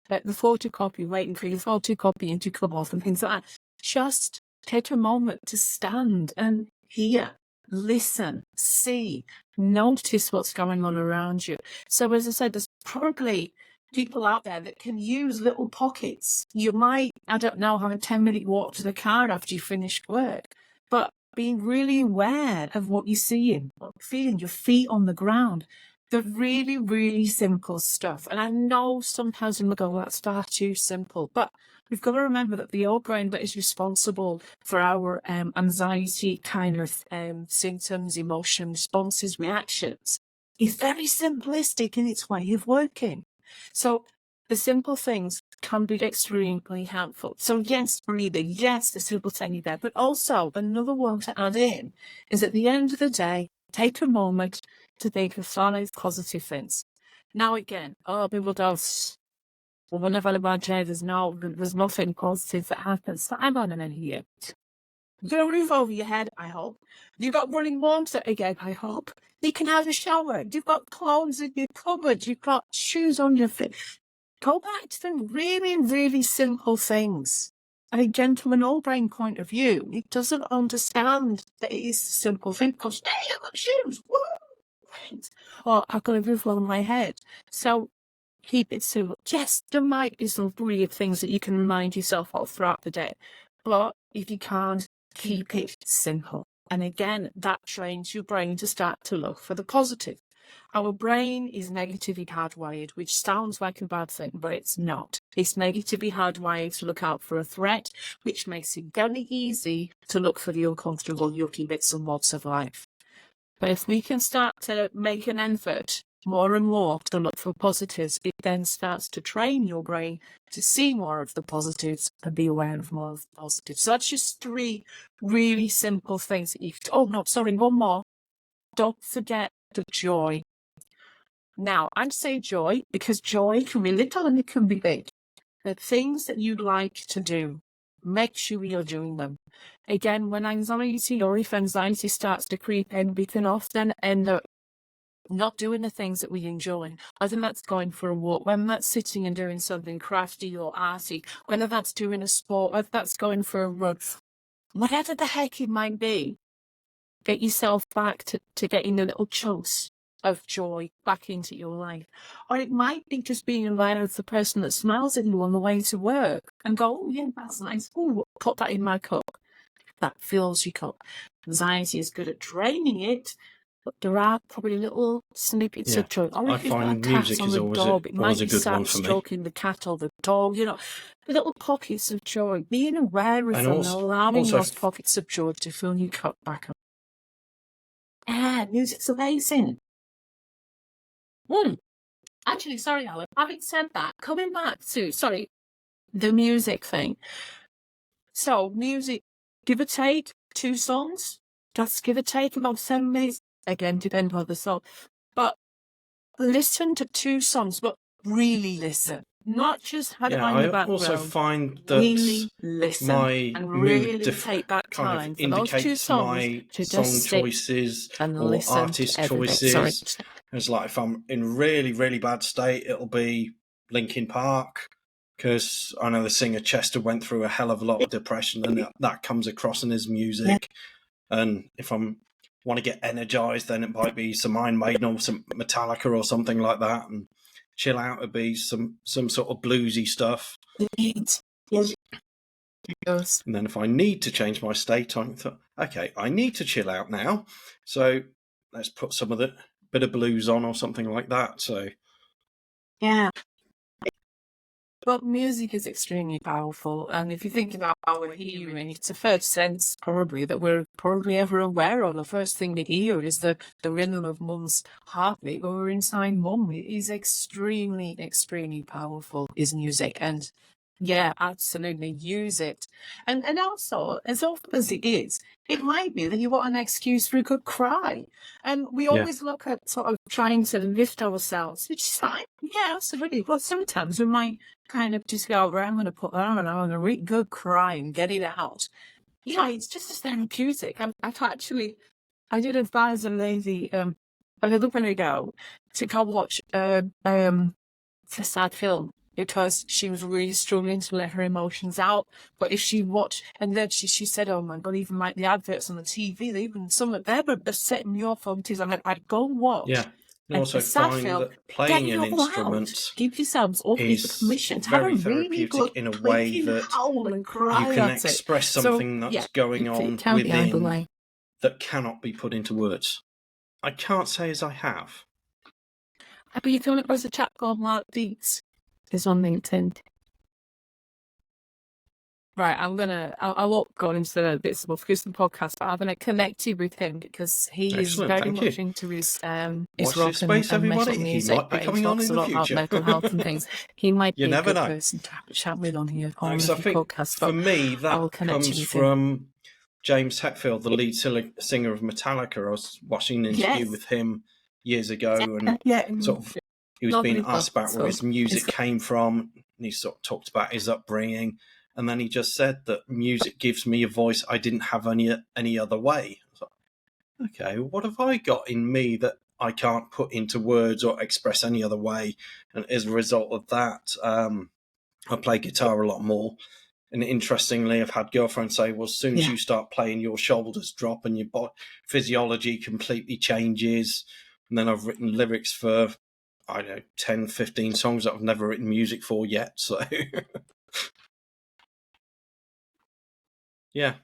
photocopy, waiting for your photocopy to come off and things like that. Just take a moment to stand and hear, listen, see, notice what's going on around you. So as I said, there's probably people out there that can use little pockets. You might, I don't know, have a 10-minute walk to the car after you finish work, but being really aware of what you're seeing, what you're feeling, your feet on the ground. The really, really simple stuff. And I know sometimes we go, well, that's far too simple. But we've got to remember that the old brain that is responsible for our anxiety kind of symptoms, emotion responses, reactions, is very simplistic in its way of working. So the simple things can be extremely helpful. So yes, breathing, yes, the simple tiny there, but also another one to add in is at the end of the day, take a moment to think of 5 positive things. Now again, people don't, well, whenever I imagine there's nothing positive that happens. So I'm on an end here. You've got a roof over your head, I hope. You've got running water again, I hope. You can have a shower. You've got clothes in your cupboard. You've got shoes on your feet. Go back to the really, really simple things. And again, from an old brain point of view, it doesn't understand that it is a simple thing because, hey, I've got shoes. Woo! Or I've got a roof over my head. So keep it simple. Yes, there might be some weird things that you can remind yourself of throughout the day. But if you can't, keep it simple. And again, that trains your brain to start to look for the positive. Our brain is negatively hardwired, which sounds like a bad thing, but it's not. It's negatively hardwired to look out for a threat, which makes it very easy to look for the uncomfortable, yucky bits and bobs of life. But if we can start to make an effort more and more to look for positives, it then starts to train your brain to see more of the positives and be aware of more of the positives. So that's just 3 really simple things that one more. Don't forget the joy. Now, I'd say joy because joy can be little and it can be big. The things that you like to do, make sure you're doing them. Again, when anxiety or if anxiety starts to creep in, we can often end up not doing the things that we enjoy. Whether that's going for a walk, whether that's sitting and doing something crafty or arty, whether that's doing a sport, whether that's going for a run, whatever the heck it might be, get yourself back to getting the little chunks of joy back into your life. Or it might be just being aware of the person that smiles at you on the way to work and go, oh yeah, that's nice. Oh, put that in my cup. That fills your cup. Anxiety is good at draining it, but there are probably little snippets of joy. Or I if you've got a find cat music on is the dog, it might always a be good sat one for me. stroking the cat or the dog, the little pockets of joy. Being aware of And them also- and allowing also those pockets of joy to fill your cup back up. Yeah, music's amazing. Actually, sorry, Alan, having said that, coming back to, the music thing. So, music, give or take, 2 songs. Just give or take about 7 minutes. Again, depend on the song. But listen to 2 songs, but really listen. Not just have it on in the I also background. find that Really listen my and mood really take that kind time of for those 2 indicates songs my to song just sit choices and or listen artist to everything. Sorry. choices. It's like if I'm in really, really bad state, it'll be Linkin Park, because I know the singer Chester went through a hell of a lot of depression, and that comes across in his music. Yeah. And if I'm want to get energized, then it might be some Iron Maiden or some Metallica or something like that. And chill out would be some sort of bluesy stuff. Yes. And then if I need to change my state, I thought, okay, I need to chill out now. So let's put some of the bit of blues on or something like that. So yeah. But music is extremely powerful, and if you think about our hearing, it's the first sense probably that we're probably ever aware of. The first thing we hear is the rhythm of mum's heartbeat when we're inside mum. It is extremely, extremely powerful, is music, and yeah, absolutely use it. And also, as often as it is, it might be that you want an excuse for a good cry. And we always look at sort of trying to lift ourselves, which is fine. Yeah, absolutely. But sometimes we might kind of just go, well, I'm going to put that on and I'm going to read good cry and get it out. Yeah, it's just as therapeutic. I did advise a lady a little bit ago to go watch a sad film because she was really struggling to let her emotions out. But if she watched, and then she said, oh my God, even like the adverts on the TV, even some of them are setting me off on tears. I'd go and watch You also find that playing an instrument give yourselves all the is permission to have a very really therapeutic good in a way clicking that howl and cry you can at it. express something that's going on within that cannot be put into words. I can't say as I have. But you know, there's a chap called Mark Deeks. He's on LinkedIn. Right, I won't go into the bits of the podcast, but I'm going to connect you with him because he is very much into his rock and metal music. He might be coming on in the future. About mental health and things. He might be a good know. person to have a chat with on here on the podcast. For me, that comes from James Hetfield, the lead singer of Metallica. I was watching an interview with him years ago, and he was being asked about where his music came from, and he sort of talked about his upbringing. And then he just said that music gives me a voice I didn't have any other way. I was like, okay, what have I got in me that I can't put into words or express any other way? And as a result of that, I play guitar a lot more. And interestingly, I've had girlfriends say, well, as soon as you start playing, your shoulders drop and your physiology completely changes. And then I've written lyrics for, I don't know, 10, 15 songs that I've never written music for yet. So... yeah.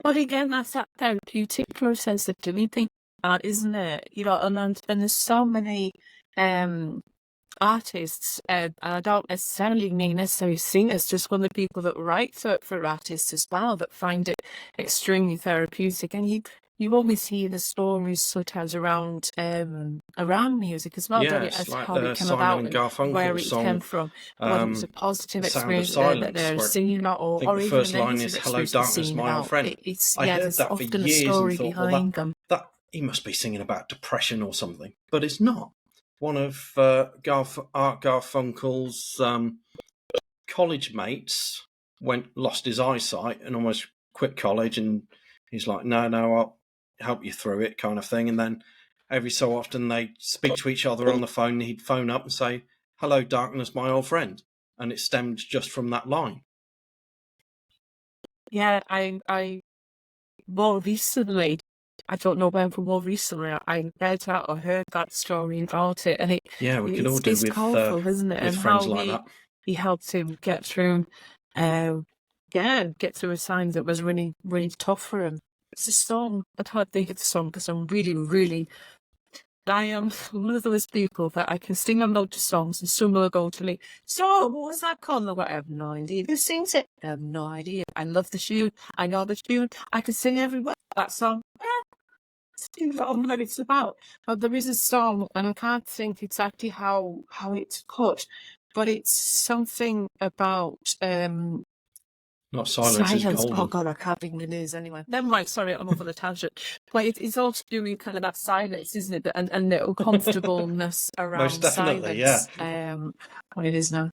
But again, that's that therapeutic process of doing things, isn't it? You know, and there's so many artists, and I don't necessarily mean necessarily singers, just one of the people that write for artists as well, that find it extremely therapeutic. And you always hear the stories sometimes around music as well, don't you? As like how it came Simon about, and where it song, came from, whether it was a positive experience that they're singing about, or the even first a line negative is "Hello, darkness, my old friend." I heard that for often years a story and thought, behind them. That he must be singing about depression or something, but it's not. One of Art Garfunkel's college mates lost his eyesight and almost quit college, and he's like, no, I'll help you through it, kind of thing. And then every so often they speak to each other on the phone, and he'd phone up and say, "Hello, darkness, my old friend," and it stemmed just from that line. Yeah, I more recently, I don't know when, but more recently, I read that or heard that story about it, and we could all do with powerful, isn't it? With and friends how like that. He helped him get through, get through a time that was really, really tough for him. It's a song. I can't think of the song because I'm really, really. I am one of those people that I can sing a load of songs and someone will go to me, so what was that called? I have no idea who sings it. I have no idea. I love the tune. I know the tune. I can sing every word of that song. I don't know what it's about. But there is a song, and I can't think exactly how it's put, but it's something about not silence is golden. Oh God, I can't think of the news anyway. Never mind, sorry, I'm off on a tangent. But it's all to do with kind of that silence, isn't it? And little comfortableness around Most definitely, silence. What it is now.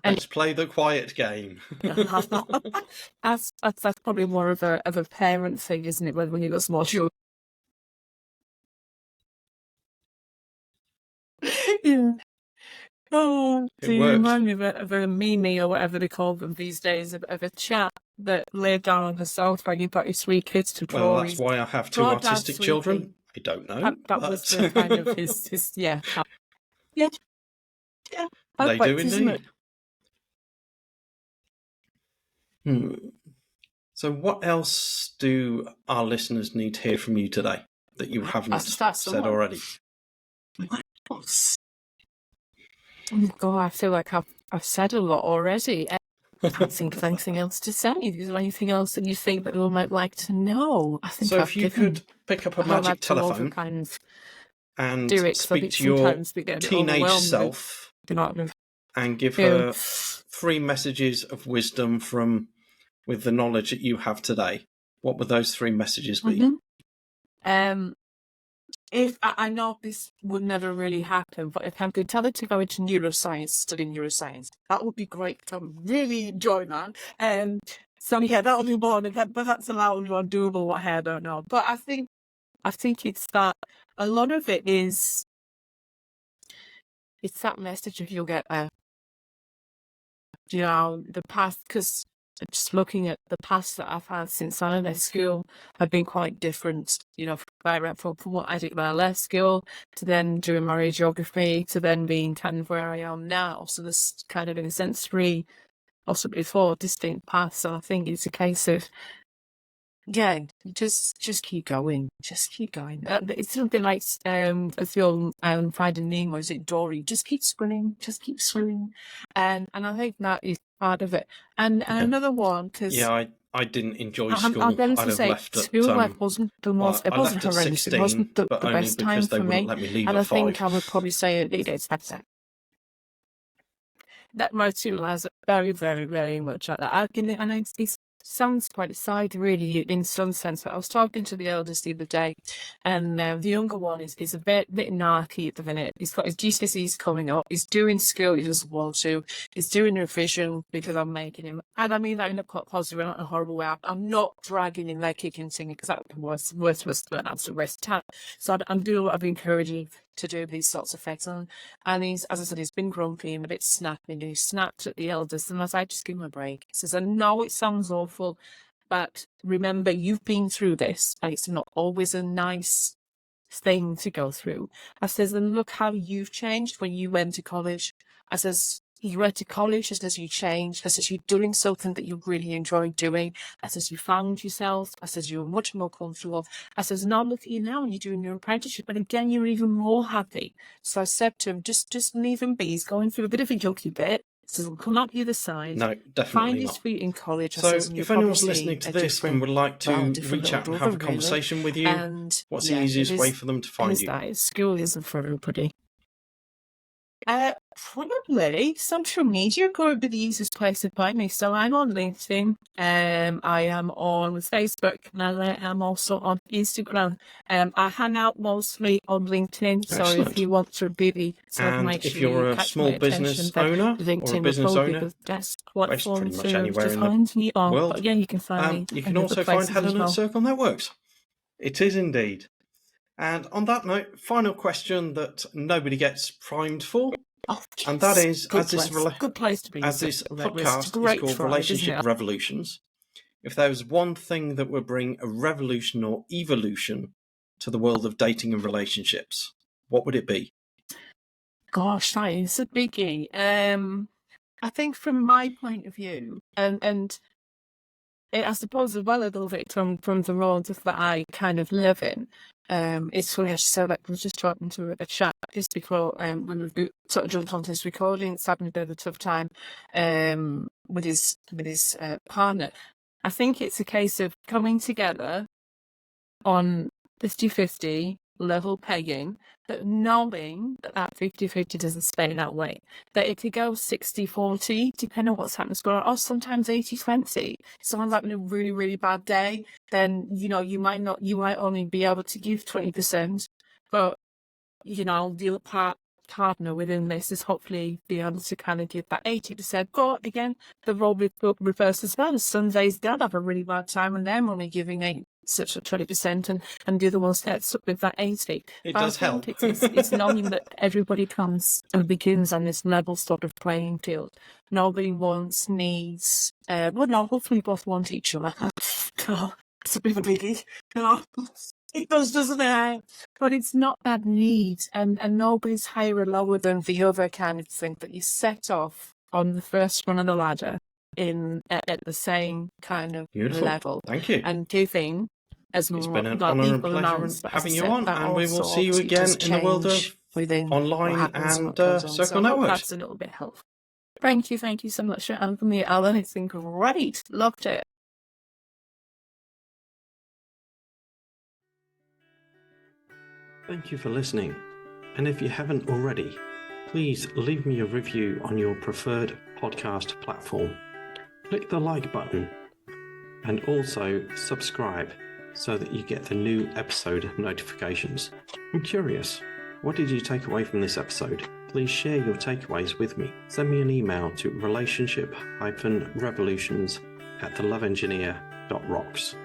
Let's play the quiet game. That's probably more of a parent thing, isn't it? When you've got small children. Yeah. Oh, do you remind me of a meme or whatever they call them these days, of a chap that laid down on the sofa and you've got your 3 kids to draw. Well, that's why I have 2 autistic children. I don't know. That was the kind of his yeah. Yeah. They do indeed. So what else do our listeners need to hear from you today that you haven't said already? What else? Oh God, I feel like I've said a lot already. I can't think of anything else to say. Is there anything else that you think that people might like to know? I think if you could pick up a magic telephone and speak to your teenage self and give her 3 messages of wisdom with the knowledge that you have today, what would those 3 messages be? If I know this would never really happen, but if I could tell her to go into neuroscience, study neuroscience, that would be great. I would really enjoy that. So yeah, that would be more than that, but that's allowed or doable. What I don't know, but I think it's that a lot of it is. It's that message if you'll get the past, because just looking at the past that I've had since I left school have been quite different, from what I did when I left school to then doing my radiography to then being kind of where I am now. So there's kind of, in a sense, three, possibly four distinct paths. So I think it's a case of, just keep going. Just keep going. It's something like as the old Finding Nemo, is it Dory? Just keep swimming. Just keep swimming. And I think that is part of it. And another one, because I didn't enjoy I'm school. going I'd to have say left at school life wasn't the most. I It wasn't left at horrendous. It 16, wasn't the but only best time because they for wouldn't me. let me leave And at I think 5. I would probably say it's better. That my two lives are very, very, very much like that. And it sounds quite aside, really, in some sense. But I was talking to the eldest the other day, and the younger one is a bit narky at the minute. He's got his GCSEs coming up. He's doing school he doesn't want to. He's doing revision because I'm making him. And I mean that in a positive, not in a horrible way. I'm not dragging him like kicking, singing, because that would be worse for us than absolute waste of time. So I'm doing a lot of encouraging to do these sorts of things. And he's, as I said, he's been grumpy and a bit snappy. And he snapped at the eldest, and I was like, just give him a break. He says, I know it sounds awful, but remember, you've been through this, and it's not always a nice thing to go through. I says, and look how you've changed when you went to college. I says, you went to college, I says, you changed. I says, you're doing something that you really enjoy doing. I says, you found yourself. I says, you're much more comfortable. I says, now look at you now, and you're doing your apprenticeship, and again, you're even more happy. So I said to him, just leave him be. He's going through a bit of a yucky bit. So we'll come up the other side. No, definitely find his not. feet in college. So if anyone's listening to this and would like to reach out and have a really. conversation with you, And what's the easiest way for them to find you? That school isn't for everybody. Probably social media could be the easiest place to find me. So I'm on LinkedIn. I am on Facebook, and I am also on Instagram. I hang out mostly on LinkedIn. So Excellent. if you want to really sort of make if sure you're you a catch small my business attention, owner LinkedIn or a business will be owner, the best platform pretty much to anywhere in find me on. world, But yeah, you can find me. you can in also other find places as Helen at well. Circle Networks. It is indeed. And on that note, final question that nobody gets primed for, and that is, good place to be. As this podcast is called Relationship Revolutions, if there was one thing that would bring a revolution or evolution to the world of dating and relationships, what would it be? Gosh, that is a biggie. I think from my point of view, and I suppose as well a little bit from the world that I kind of live in, it's funny I should say that I was just talking to a chap just before when we sort of jumped onto this recording. It's having a bit of a tough time with his partner. I think it's a case of coming together on 50-50 level pegging, but knowing that 50-50 doesn't stay that way. That it could go 60-40, depending on what's happening, or sometimes 80-20. Someone's having a really, really bad day, then, you might only be able to give 20%, but, the other partner within this is hopefully be able to kind of give that 80%. But again, the role reversed as well. Some days they'll have a really bad time and they're only giving such a 20%, and the other one sets up with that 80%. It does help. It's knowing that everybody comes and begins on this level sort of playing field. Nobody needs. Hopefully both want each other. Oh, it's a bit of a biggie. It does, doesn't it? But it's not that need, and nobody's higher or lower than the other kind of thing. That you set off on the first run of the ladder at the same kind of level. Thank you. And giving as it's more, been an honour and pleasure having you on, and we will see you again in the world of online and Circle Networks. That's a little bit helpful. Thank you so much for having me, Alan. It's been great. Loved it. Thank you for listening, and if you haven't already, please leave me a review on your preferred podcast platform. Click the like button and also subscribe so that you get the new episode notifications. I'm curious, what did you take away from this episode? Please share your takeaways with me. Send me an email to relationship-revolutions@theloveengineer.rocks.